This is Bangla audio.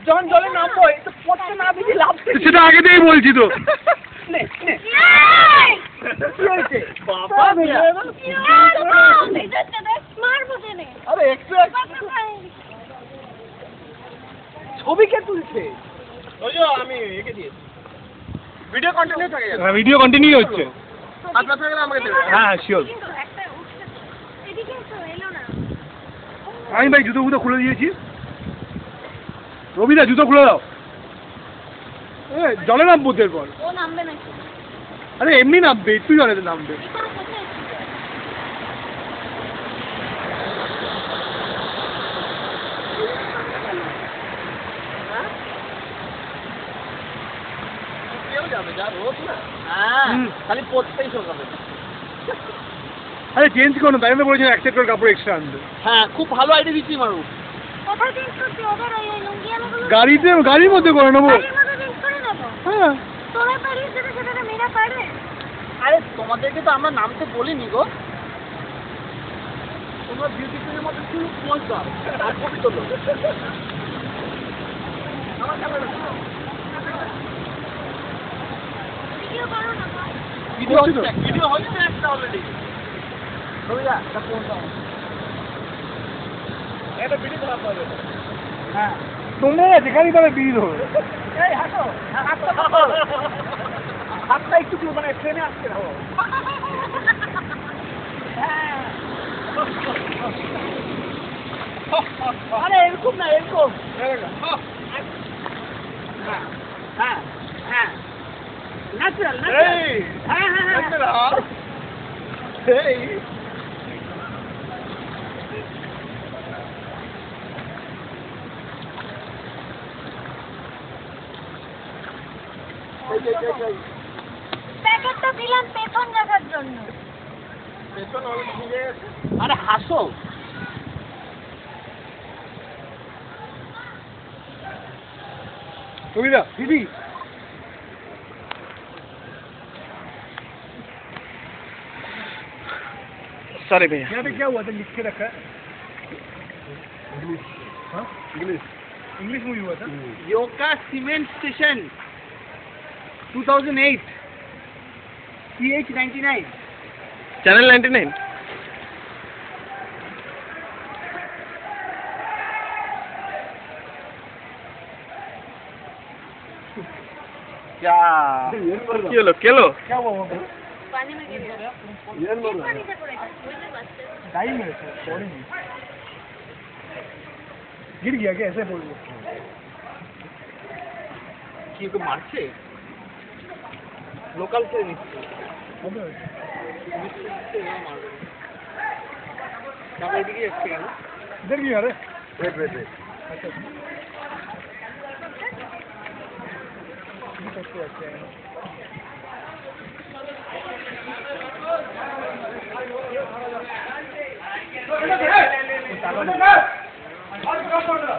যখন জলে নামবো তো পড়তে না ভিজে লাভ সেটা আগে থেকেই বলছি তো। নে নে কি হয়েছে বাবা আরে একটু ছবি কে তুলছে ওই যে আমি এঁকে দিয়েছি ভিডিও কন্টিনিউ থাকে হ্যাঁ ভিডিও কন্টিনিউ হচ্ছে। 5 মাস হয়ে গেলে আমাকে দেবে হ্যাঁ শিওর। আমি ভাই জুতো ফুতো খুলে দিয়েছি। রবিদা জুতো খুলে দাও। জলে নামবো এরপর। ও নামবে নাকি? আরে এমনি নামবে, একটু জলে নামবে। খালি পড়তেই শোকাবে আরে চেঞ্জ করুন, তাই আমি বলেছিলাম অ্যাকসেপ্ট করে কাপড় এক্সট্রা আনতে। হ্যাঁ খুব ভালো আইডিয়া দিচ্ছি মারু কোথায় চেঞ্জ করতে ওদের ওই লুঙ্গি আলাগুলো গাড়িতে, গাড়ির মধ্যে করে নেবো। গাড়ির মধ্যে চেঞ্জ করে নেবো। হ্যাঁ তোরা পারিস সেটা মেয়েরা পারে। আরে তোমাদেরকে তো আমরা নামতে বলিনি গো তোমরা বিউটিফুলের মধ্যে শুধু পোজ দাও আর ছবি তোলো আমার ক্যামেরা ভিডিও করো না ভাই। ভিডিও হচ্ছে একটা অলরেডি রবিদা এটা কোন দাও এটা ভিডিও করা হবে হ্যাঁ তোমরা যেখানেই তবে বিড়ি ধরো। এই হাসো হাতটা একটু মানে ট্রেনে আসছে না আরে এরকম না এরকম হ্যাঁ হ্যাঁ হ্যাঁ ন্যাচারাল হ্যাঁ হ্যাঁ ন্যাচারাল এই প্যাকেটটা দিলাম পেছন রাখার জন্য। পেছন অলরেডি ভিজে গেছে আরে হাসো রবিদা দিদি सॉरी भैया यहाँ पे क्या हुआ था, लिख के रखा है इंग्लिश। हाँ इंग्लिश, इंग्लिश मूवी हुआ था। योका सीमेंट स्टेशन 2008 CH99 चैनल 99। क्या केलो केलो क्या हुआ वहाँ पे पानी में गिर गया। पानी से पड़ेगा कोई नहीं बचते। टाइम है सॉरी गिर गया क्या, ऐसे बोल কি ওকে মারছে লোকাল ছেড়ে নিচ্ছে তারপর এদিকে এসছে কেন इधर भी अरे ওয়েট ওয়েট ওয়েট अच्छा